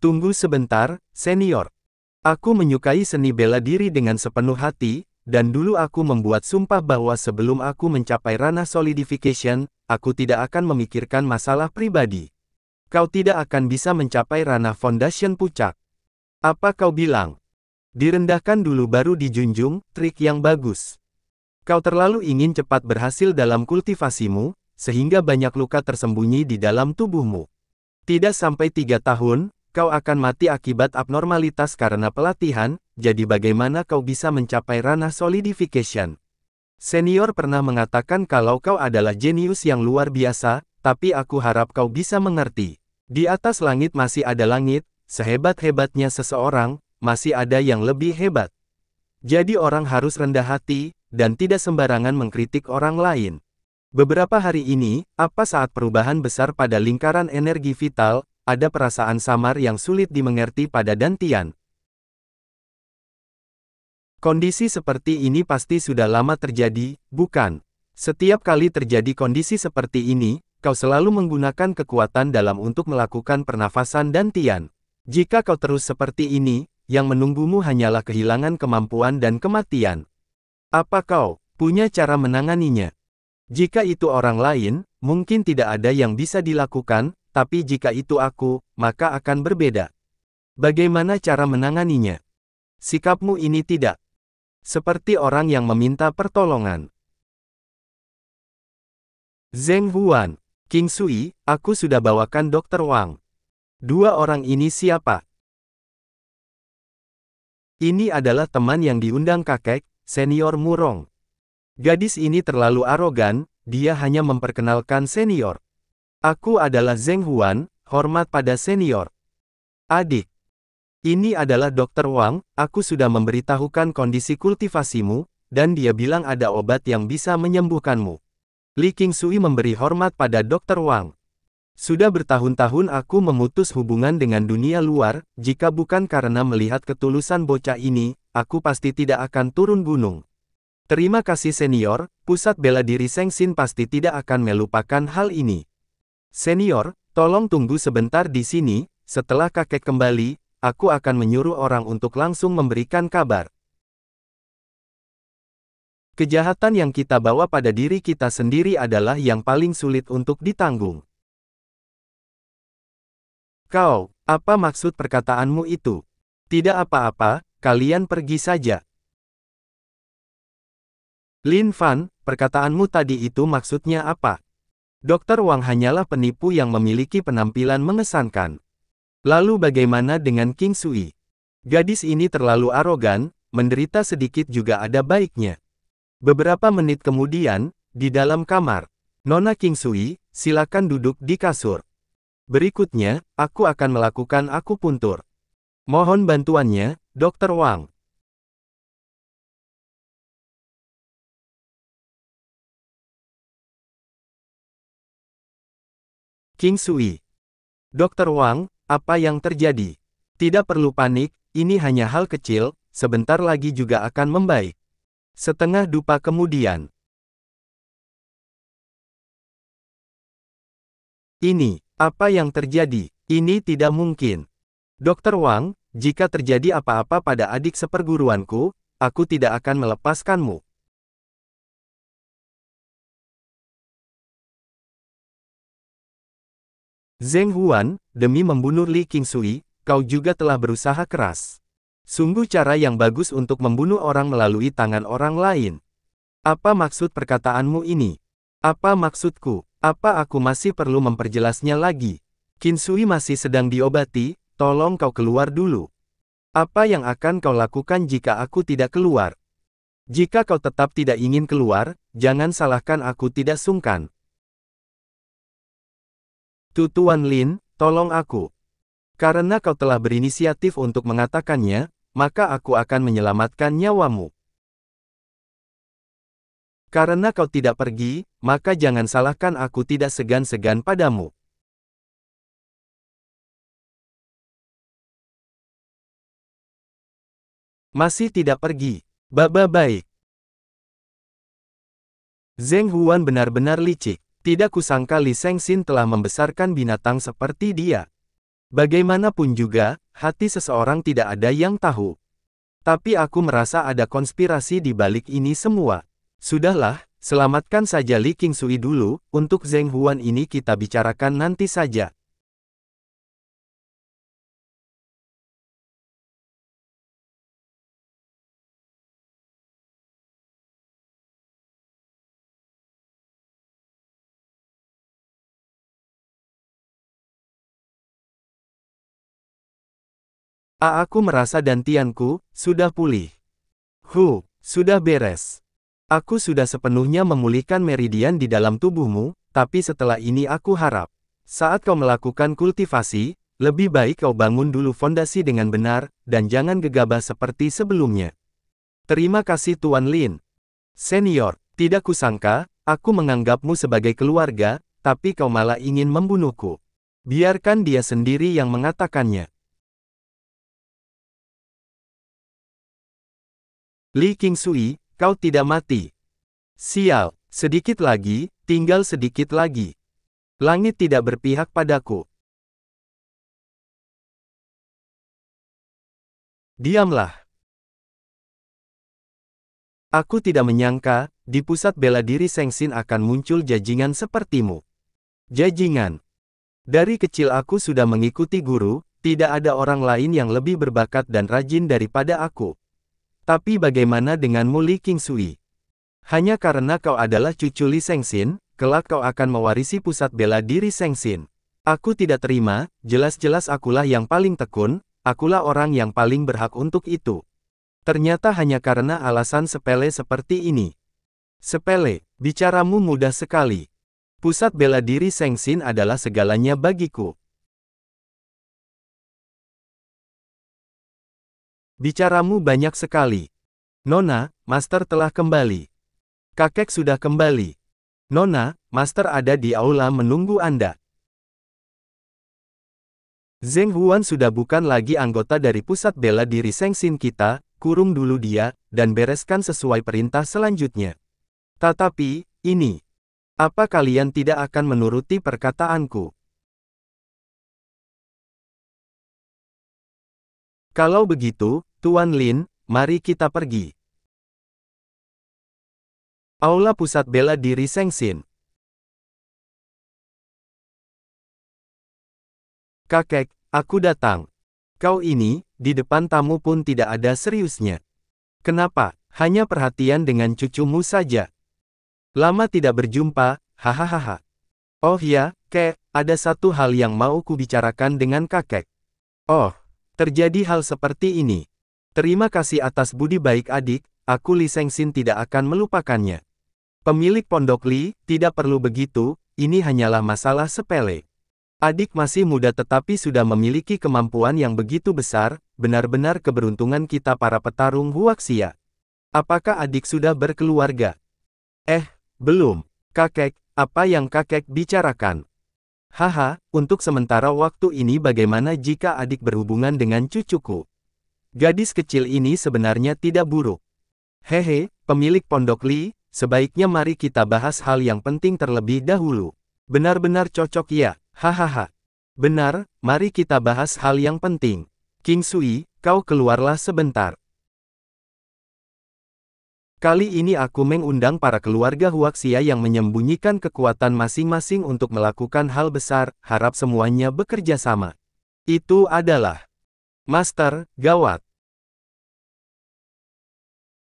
Tunggu sebentar, senior. Aku menyukai seni bela diri dengan sepenuh hati, dan dulu aku membuat sumpah bahwa sebelum aku mencapai ranah solidification, aku tidak akan memikirkan masalah pribadi. Kau tidak akan bisa mencapai ranah foundation puncak. Apa kau bilang? Direndahkan dulu baru dijunjung, trik yang bagus. Kau terlalu ingin cepat berhasil dalam kultivasimu, sehingga banyak luka tersembunyi di dalam tubuhmu. Tidak sampai 3 tahun, kau akan mati akibat abnormalitas karena pelatihan, jadi bagaimana kau bisa mencapai ranah solidification? Senior pernah mengatakan kalau kau adalah jenius yang luar biasa, tapi aku harap kau bisa mengerti. Di atas langit masih ada langit, sehebat-hebatnya seseorang, masih ada yang lebih hebat. Jadi orang harus rendah hati, dan tidak sembarangan mengkritik orang lain. Beberapa hari ini, apa saat perubahan besar pada lingkaran energi vital, ada perasaan samar yang sulit dimengerti pada Dantian. Kondisi seperti ini pasti sudah lama terjadi, bukan? Setiap kali terjadi kondisi seperti ini, kau selalu menggunakan kekuatan dalam untuk melakukan pernafasan Dantian. Jika kau terus seperti ini, yang menunggumu hanyalah kehilangan kemampuan dan kematian. Apa kau punya cara menanganinya? Jika itu orang lain, mungkin tidak ada yang bisa dilakukan, tapi jika itu aku, maka akan berbeda. Bagaimana cara menanganinya? Sikapmu ini tidak seperti orang yang meminta pertolongan. Zheng Huan, King Sui, aku sudah bawakan Dr. Wang. Dua orang ini siapa? Ini adalah teman yang diundang kakek, senior Murong. Gadis ini terlalu arogan, dia hanya memperkenalkan senior. Aku adalah Zheng Huan, hormat pada senior. Adik. Ini adalah Dr. Wang, aku sudah memberitahukan kondisi kultivasimu, dan dia bilang ada obat yang bisa menyembuhkanmu. Li Qingsui memberi hormat pada Dr. Wang. Sudah bertahun-tahun aku memutus hubungan dengan dunia luar, jika bukan karena melihat ketulusan bocah ini, aku pasti tidak akan turun gunung. Terima kasih senior, pusat bela diri Sengxin pasti tidak akan melupakan hal ini. Senior, tolong tunggu sebentar di sini, setelah kakek kembali, aku akan menyuruh orang untuk langsung memberikan kabar. Kejahatan yang kita bawa pada diri kita sendiri adalah yang paling sulit untuk ditanggung. Kau, apa maksud perkataanmu itu? Tidak apa-apa, kalian pergi saja. Lin Fan, perkataanmu tadi itu maksudnya apa? Dr. Wang hanyalah penipu yang memiliki penampilan mengesankan. Lalu bagaimana dengan King Sui? Gadis ini terlalu arogan, menderita sedikit juga ada baiknya. Beberapa menit kemudian, di dalam kamar, Nona King Sui, silakan duduk di kasur. Berikutnya, aku akan melakukan akupuntur. Mohon bantuannya, Dr. Wang. King Sui. Dr. Wang, apa yang terjadi? Tidak perlu panik, ini hanya hal kecil, sebentar lagi juga akan membaik. Setengah dupa kemudian. Ini, apa yang terjadi? Ini tidak mungkin. Dr. Wang, jika terjadi apa-apa pada adik seperguruanku, aku tidak akan melepaskanmu. Zheng Huan, demi membunuh Li Qingsui, kau juga telah berusaha keras. Sungguh cara yang bagus untuk membunuh orang melalui tangan orang lain. Apa maksud perkataanmu ini? Apa maksudku? Apa aku masih perlu memperjelasnya lagi? Qingsui masih sedang diobati, tolong kau keluar dulu. Apa yang akan kau lakukan jika aku tidak keluar? Jika kau tetap tidak ingin keluar, jangan salahkan aku tidak sungkan. Tuan Lin, tolong aku. Karena kau telah berinisiatif untuk mengatakannya, maka aku akan menyelamatkan nyawamu. Karena kau tidak pergi, maka jangan salahkan aku tidak segan-segan padamu. Masih tidak pergi. Baba baik. Zheng Huan benar-benar licik. Tidak kusangka Li Sengxin telah membesarkan binatang seperti dia. Bagaimanapun juga, hati seseorang tidak ada yang tahu. Tapi aku merasa ada konspirasi di balik ini semua. Sudahlah, selamatkan saja Li Qingsui dulu, untuk Zheng Huan ini kita bicarakan nanti saja. Aku merasa dantianku, sudah pulih. Sudah beres. Aku sudah sepenuhnya memulihkan meridian di dalam tubuhmu, tapi setelah ini aku harap, saat kau melakukan kultivasi, lebih baik kau bangun dulu fondasi dengan benar, dan jangan gegabah seperti sebelumnya. Terima kasih Tuan Lin. Senior, tidak kusangka, aku menganggapmu sebagai keluarga, tapi kau malah ingin membunuhku. Biarkan dia sendiri yang mengatakannya. Li Qingsui, kau tidak mati. Sial, sedikit lagi, tinggal sedikit lagi. Langit tidak berpihak padaku. Diamlah. Aku tidak menyangka, di pusat bela diri Sengsin akan muncul jajingan sepertimu. Jajingan. Dari kecil aku sudah mengikuti guru, tidak ada orang lain yang lebih berbakat dan rajin daripada aku. Tapi bagaimana denganmu Li Qingsui? Hanya karena kau adalah cucu Li Sengsin, kelak kau akan mewarisi pusat bela diri Sengsin. Aku tidak terima, jelas-jelas akulah yang paling tekun, akulah orang yang paling berhak untuk itu. Ternyata hanya karena alasan sepele seperti ini. Sepele, bicaramu mudah sekali. Pusat bela diri Sengsin adalah segalanya bagiku. Bicaramu banyak sekali. Nona, Master telah kembali. Kakek sudah kembali. Nona, Master ada di aula menunggu Anda. Zheng Huan sudah bukan lagi anggota dari pusat bela diri Sengsin kita, kurung dulu dia, dan bereskan sesuai perintah selanjutnya. Tetapi, ini. Apa kalian tidak akan menuruti perkataanku? Kalau begitu, Tuan Lin, mari kita pergi. Aula Pusat Bela Diri Sengsin. Kakek, aku datang. Kau ini, di depan tamu pun tidak ada seriusnya. Kenapa, hanya perhatian dengan cucumu saja? Lama tidak berjumpa, hahaha. Oh ya, Kek, ada satu hal yang mau kubicarakan dengan kakek. Oh, terjadi hal seperti ini. Terima kasih atas budi baik adik, aku Li Sengsin tidak akan melupakannya. Pemilik Pondok Li, tidak perlu begitu, ini hanyalah masalah sepele. Adik masih muda tetapi sudah memiliki kemampuan yang begitu besar, benar-benar keberuntungan kita para petarung Huaxia. Apakah adik sudah berkeluarga? Belum. Kakek, apa yang kakek bicarakan? Haha, untuk sementara waktu ini bagaimana jika adik berhubungan dengan cucuku? Gadis kecil ini sebenarnya tidak buruk. Hehe, pemilik Pondok Li, sebaiknya mari kita bahas hal yang penting terlebih dahulu. Benar-benar cocok ya, hahaha. Benar, mari kita bahas hal yang penting. Qingsui, kau keluarlah sebentar. Kali ini aku mengundang para keluarga Huaxia yang menyembunyikan kekuatan masing-masing untuk melakukan hal besar, harap semuanya bekerja sama. Itu adalah Master, gawat.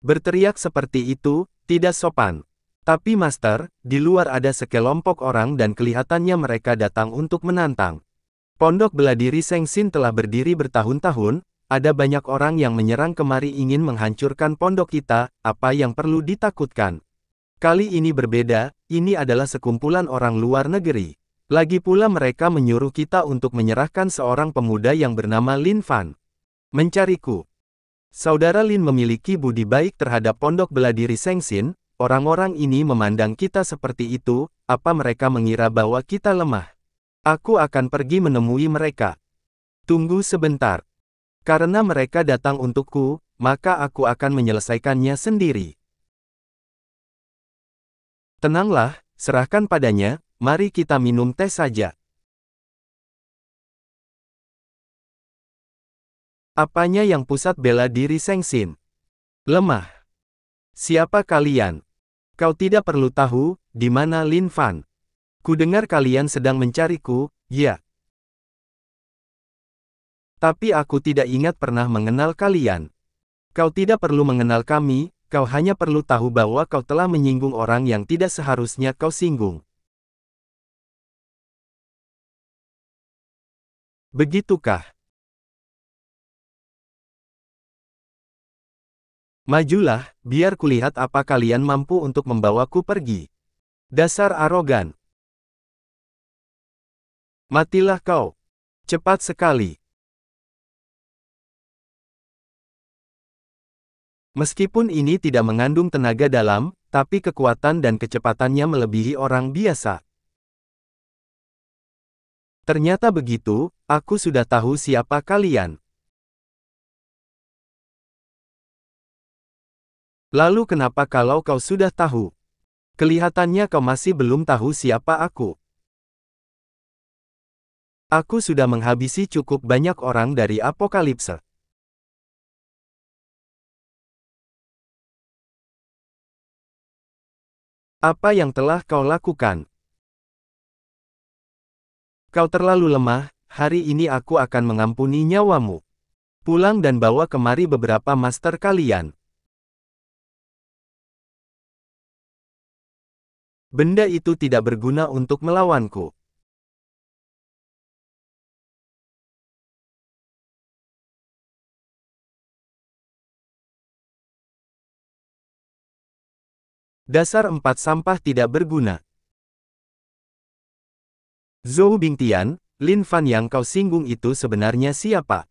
Berteriak seperti itu, tidak sopan. Tapi Master, di luar ada sekelompok orang dan kelihatannya mereka datang untuk menantang. Pondok bela diri Sengsin telah berdiri bertahun-tahun, ada banyak orang yang menyerang kemari ingin menghancurkan pondok kita, apa yang perlu ditakutkan? Kali ini berbeda, ini adalah sekumpulan orang luar negeri. Lagi pula mereka menyuruh kita untuk menyerahkan seorang pemuda yang bernama Lin Fan. Mencariku. Saudara Lin memiliki budi baik terhadap pondok bela diri Sengsin, orang-orang ini memandang kita seperti itu, apa mereka mengira bahwa kita lemah? Aku akan pergi menemui mereka. Tunggu sebentar. Karena mereka datang untukku, maka aku akan menyelesaikannya sendiri. Tenanglah, serahkan padanya, mari kita minum teh saja. Apanya yang pusat bela diri Sengsin? Lemah. Siapa kalian? Kau tidak perlu tahu, di mana Lin Fan. Kudengar kalian sedang mencariku, ya. Tapi aku tidak ingat pernah mengenal kalian. Kau tidak perlu mengenal kami, kau hanya perlu tahu bahwa kau telah menyinggung orang yang tidak seharusnya kau singgung. Begitukah? Majulah, biar kulihat apa kalian mampu untuk membawaku pergi. Dasar arogan. Matilah kau. Cepat sekali. Meskipun ini tidak mengandung tenaga dalam, tapi kekuatan dan kecepatannya melebihi orang biasa. Ternyata begitu, aku sudah tahu siapa kalian. Lalu kenapa kalau kau sudah tahu? Kelihatannya kau masih belum tahu siapa aku. Aku sudah menghabisi cukup banyak orang dari apokalipse. Apa yang telah kau lakukan? Kau terlalu lemah, hari ini aku akan mengampuni nyawamu. Pulang dan bawa kemari beberapa master kalian. Benda itu tidak berguna untuk melawanku. Dasar empat sampah tidak berguna. Zhou Bingtian, Lin Fan yang kau singgung itu sebenarnya siapa?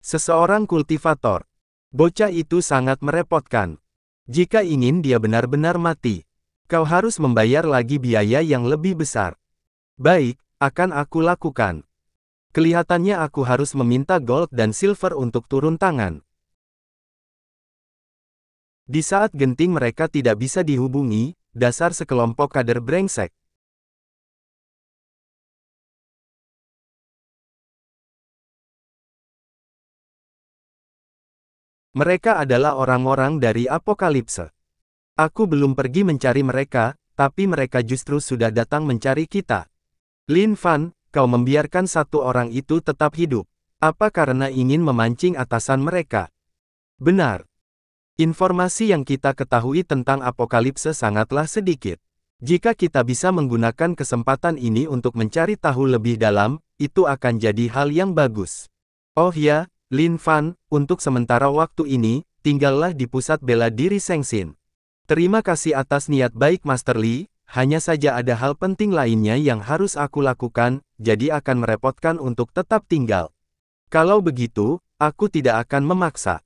Seseorang kultivator. Bocah itu sangat merepotkan. Jika ingin dia benar-benar mati, kau harus membayar lagi biaya yang lebih besar. Baik, akan aku lakukan. Kelihatannya aku harus meminta gold dan silver untuk turun tangan. Di saat genting mereka tidak bisa dihubungi, dasar sekelompok kader brengsek. Mereka adalah orang-orang dari apokalipse. Aku belum pergi mencari mereka, tapi mereka justru sudah datang mencari kita. Lin Fan, kau membiarkan satu orang itu tetap hidup. Apa karena ingin memancing atasan mereka? Benar. Informasi yang kita ketahui tentang apokalipse sangatlah sedikit. Jika kita bisa menggunakan kesempatan ini untuk mencari tahu lebih dalam, itu akan jadi hal yang bagus. Oh ya, Lin Fan, untuk sementara waktu ini, tinggallah di pusat bela diri Sengsin. Terima kasih atas niat baik Master Li, hanya saja ada hal penting lainnya yang harus aku lakukan, jadi akan merepotkan untuk tetap tinggal. Kalau begitu, aku tidak akan memaksa.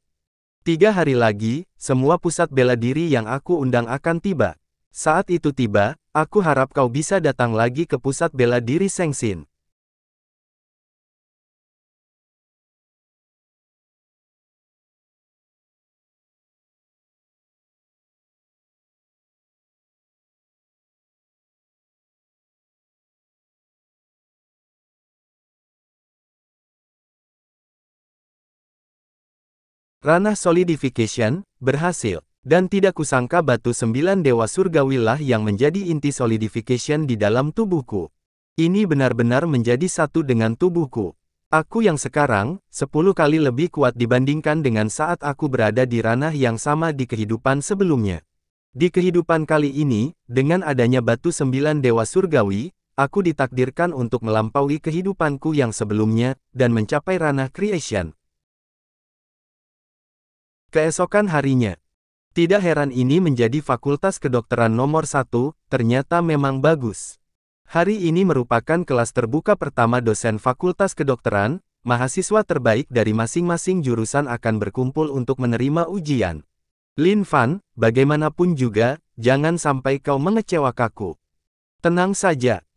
3 hari lagi, semua pusat bela diri yang aku undang akan tiba. Saat itu tiba, aku harap kau bisa datang lagi ke pusat bela diri Sengsin. Ranah solidification, berhasil. Dan tidak kusangka batu 9 dewa surgawilah yang menjadi inti solidification di dalam tubuhku. Ini benar-benar menjadi satu dengan tubuhku. Aku yang sekarang, 10 kali lebih kuat dibandingkan dengan saat aku berada di ranah yang sama di kehidupan sebelumnya. Di kehidupan kali ini, dengan adanya batu 9 dewa surgawi, aku ditakdirkan untuk melampaui kehidupanku yang sebelumnya, dan mencapai ranah creation. Keesokan harinya. Tidak heran ini menjadi fakultas kedokteran nomor 1, ternyata memang bagus. Hari ini merupakan kelas terbuka pertama dosen fakultas kedokteran, mahasiswa terbaik dari masing-masing jurusan akan berkumpul untuk menerima ujian. Lin Fan, bagaimanapun juga, jangan sampai kau mengecewakanku. Tenang saja.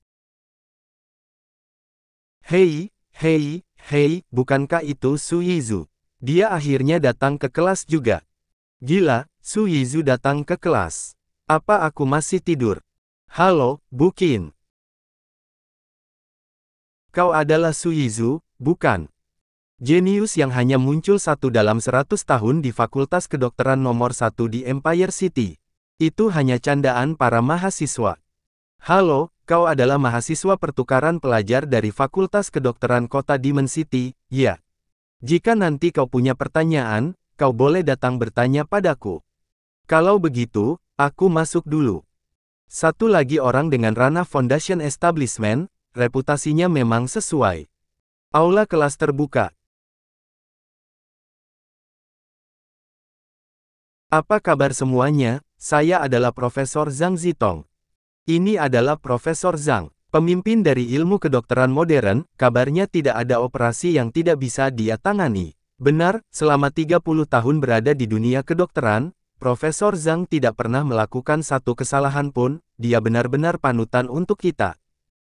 Hei, hei, hei, bukankah itu Su Yizu? Dia akhirnya datang ke kelas juga. Gila, Su Yizu datang ke kelas. Apa aku masih tidur? Halo, Bukin. Kau adalah Su Yizu, bukan? Jenius yang hanya muncul satu dalam 100 tahun di Fakultas Kedokteran nomor 1 di Empire City. Itu hanya candaan para mahasiswa. Halo, kau adalah mahasiswa pertukaran pelajar dari Fakultas Kedokteran Kota Demon City, ya. Jika nanti kau punya pertanyaan, kau boleh datang bertanya padaku. Kalau begitu, aku masuk dulu. Satu lagi orang dengan ranah Foundation Establishment, reputasinya memang sesuai. Aula kelas terbuka. Apa kabar semuanya? Saya adalah Profesor Zhang Zitong. Ini adalah Profesor Zhang, pemimpin dari ilmu kedokteran modern. Kabarnya tidak ada operasi yang tidak bisa dia tangani. Benar, selama 30 tahun berada di dunia kedokteran, Profesor Zhang tidak pernah melakukan satu kesalahan pun. Dia benar-benar panutan untuk kita.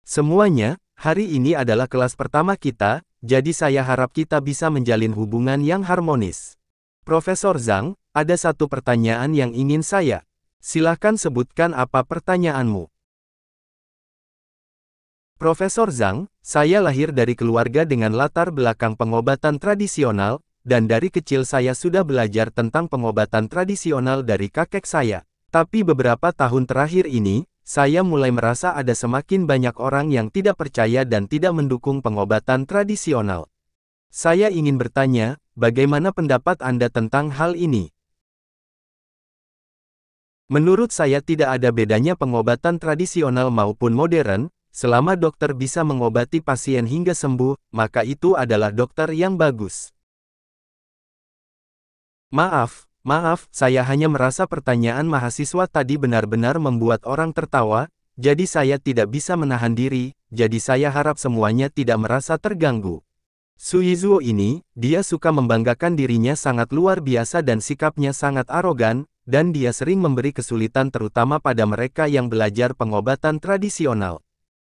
Semuanya, hari ini adalah kelas pertama kita, jadi saya harap kita bisa menjalin hubungan yang harmonis. Profesor Zhang, ada satu pertanyaan yang ingin saya. Silahkan sebutkan apa pertanyaanmu. Profesor Zhang, saya lahir dari keluarga dengan latar belakang pengobatan tradisional, dan dari kecil saya sudah belajar tentang pengobatan tradisional dari kakek saya. Tapi beberapa tahun terakhir ini, saya mulai merasa ada semakin banyak orang yang tidak percaya dan tidak mendukung pengobatan tradisional. Saya ingin bertanya, bagaimana pendapat Anda tentang hal ini? Menurut saya tidak ada bedanya pengobatan tradisional maupun modern, selama dokter bisa mengobati pasien hingga sembuh, maka itu adalah dokter yang bagus. Maaf, saya hanya merasa pertanyaan mahasiswa tadi benar-benar membuat orang tertawa, jadi saya tidak bisa menahan diri, jadi saya harap semuanya tidak merasa terganggu. Suizuo ini, dia suka membanggakan dirinya sangat luar biasa dan sikapnya sangat arogan, dan dia sering memberi kesulitan terutama pada mereka yang belajar pengobatan tradisional.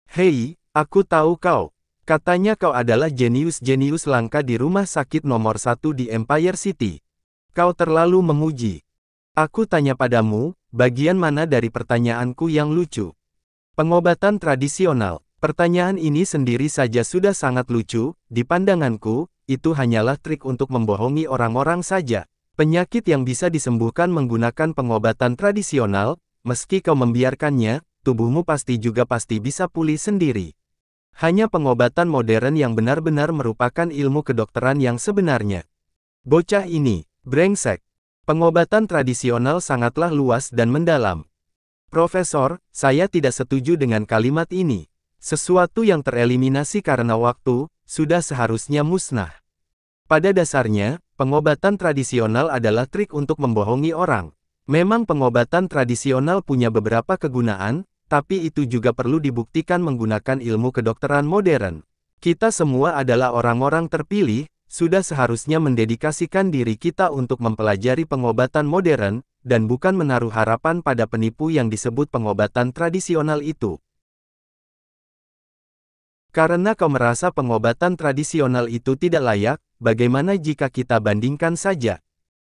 Hei, aku tahu kau. Katanya kau adalah jenius langka di rumah sakit nomor 1 di Empire City. Kau terlalu memuji. Aku tanya padamu, bagian mana dari pertanyaanku yang lucu? Pengobatan tradisional. Pertanyaan ini sendiri saja sudah sangat lucu, di pandanganku, itu hanyalah trik untuk membohongi orang-orang saja. Penyakit yang bisa disembuhkan menggunakan pengobatan tradisional, meski kau membiarkannya, tubuhmu pasti bisa pulih sendiri. Hanya pengobatan modern yang benar-benar merupakan ilmu kedokteran yang sebenarnya. Bocah ini, brengsek. Pengobatan tradisional sangatlah luas dan mendalam. Profesor, saya tidak setuju dengan kalimat ini. Sesuatu yang tereliminasi karena waktu, sudah seharusnya musnah. Pada dasarnya, pengobatan tradisional adalah trik untuk membohongi orang. Memang pengobatan tradisional punya beberapa kegunaan, tapi itu juga perlu dibuktikan menggunakan ilmu kedokteran modern. Kita semua adalah orang-orang terpilih, sudah seharusnya mendedikasikan diri kita untuk mempelajari pengobatan modern, dan bukan menaruh harapan pada penipu yang disebut pengobatan tradisional itu. Karena kau merasa pengobatan tradisional itu tidak layak, bagaimana jika kita bandingkan saja?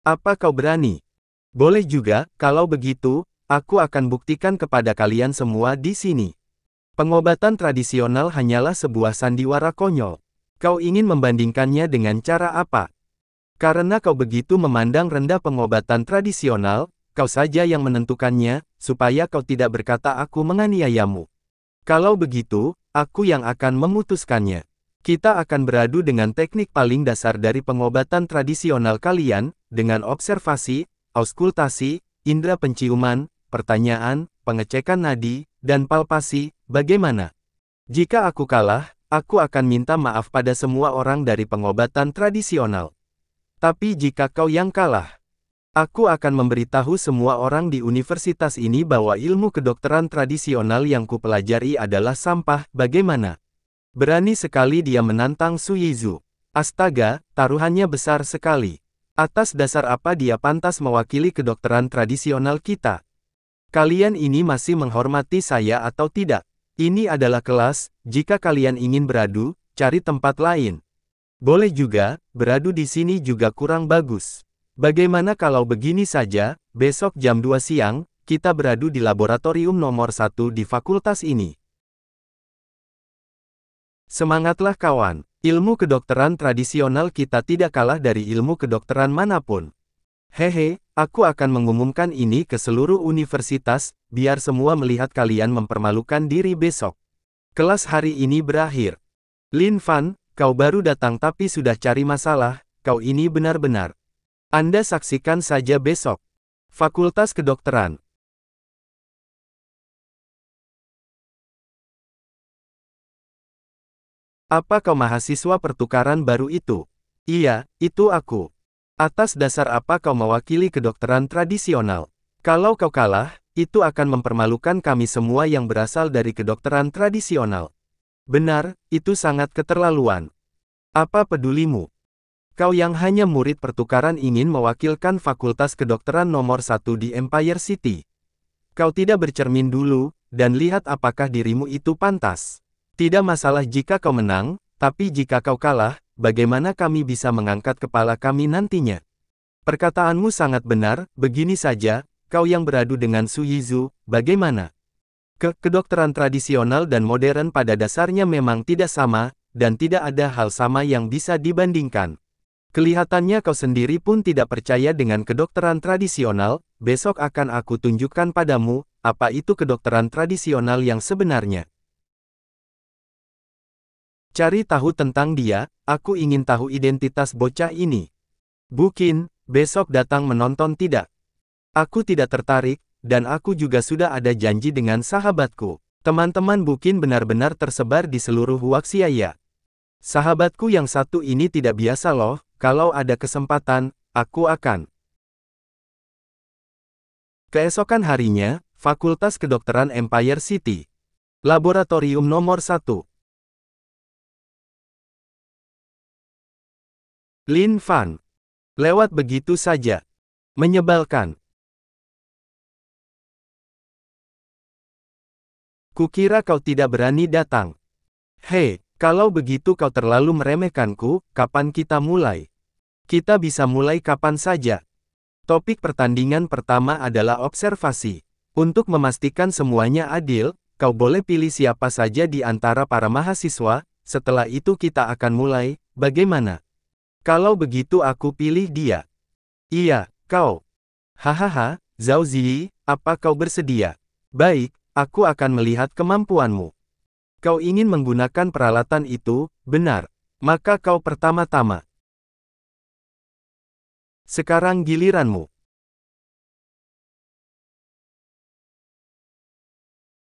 Apa kau berani? Boleh juga, kalau begitu, aku akan buktikan kepada kalian semua di sini. Pengobatan tradisional hanyalah sebuah sandiwara konyol. Kau ingin membandingkannya dengan cara apa? Karena kau begitu memandang rendah pengobatan tradisional, kau saja yang menentukannya, supaya kau tidak berkata aku menganiayamu. Kalau begitu, aku yang akan memutuskannya. Kita akan beradu dengan teknik paling dasar dari pengobatan tradisional kalian, dengan observasi, auskultasi, indera penciuman, pertanyaan, pengecekan nadi, dan palpasi. Bagaimana? Jika aku kalah, aku akan minta maaf pada semua orang dari pengobatan tradisional. Tapi jika kau yang kalah, aku akan memberitahu semua orang di universitas ini bahwa ilmu kedokteran tradisional yang kupelajari adalah sampah. Bagaimana? Berani sekali dia menantang Suyizu. Astaga, taruhannya besar sekali. Atas dasar apa dia pantas mewakili kedokteran tradisional kita? Kalian ini masih menghormati saya atau tidak? Ini adalah kelas, jika kalian ingin beradu, cari tempat lain. Boleh juga, beradu di sini juga kurang bagus. Bagaimana kalau begini saja, besok jam 2 siang, kita beradu di laboratorium nomor 1 di fakultas ini. Semangatlah kawan! Ilmu kedokteran tradisional kita tidak kalah dari ilmu kedokteran manapun. Hehe, aku akan mengumumkan ini ke seluruh universitas, biar semua melihat kalian mempermalukan diri besok. Kelas hari ini berakhir. Lin Fan, kau baru datang tapi sudah cari masalah, kau ini benar-benar. Anda saksikan saja besok. Fakultas Kedokteran. Apa kau mahasiswa pertukaran baru itu? Iya, itu aku. Atas dasar apa kau mewakili kedokteran tradisional? Kalau kau kalah, itu akan mempermalukan kami semua yang berasal dari kedokteran tradisional. Benar, itu sangat keterlaluan. Apa pedulimu? Kau yang hanya murid pertukaran ingin mewakilkan fakultas kedokteran nomor 1 di Empire City. Kau tidak bercermin dulu, dan lihat apakah dirimu itu pantas. Tidak masalah jika kau menang, tapi jika kau kalah, bagaimana kami bisa mengangkat kepala kami nantinya? Perkataanmu sangat benar, begini saja, kau yang beradu dengan Su Yizu, bagaimana? Kedokteran tradisional dan modern pada dasarnya memang tidak sama, dan tidak ada hal sama yang bisa dibandingkan. Kelihatannya kau sendiri pun tidak percaya dengan kedokteran tradisional, besok akan aku tunjukkan padamu, apa itu kedokteran tradisional yang sebenarnya. Cari tahu tentang dia, aku ingin tahu identitas bocah ini. Bukin, besok datang menonton tidak? Aku tidak tertarik, dan aku juga sudah ada janji dengan sahabatku. Teman-teman Bukin benar-benar tersebar di seluruh Waxiaya. Sahabatku yang satu ini tidak biasa loh, kalau ada kesempatan, aku akan. Keesokan harinya, Fakultas Kedokteran Empire City. Laboratorium nomor 1. Lin Fan. Lewat begitu saja. Menyebalkan. Kukira kau tidak berani datang. Hei, kalau begitu kau terlalu meremehkanku, kapan kita mulai? Kita bisa mulai kapan saja. Topik pertandingan pertama adalah observasi. Untuk memastikan semuanya adil, kau boleh pilih siapa saja di antara para mahasiswa, setelah itu kita akan mulai, bagaimana? Kalau begitu aku pilih dia. Iya, kau. Hahaha, Zhao Ziyi, apa kau bersedia? Baik, aku akan melihat kemampuanmu. Kau ingin menggunakan peralatan itu, benar. Maka kau pertama-tama. Sekarang giliranmu.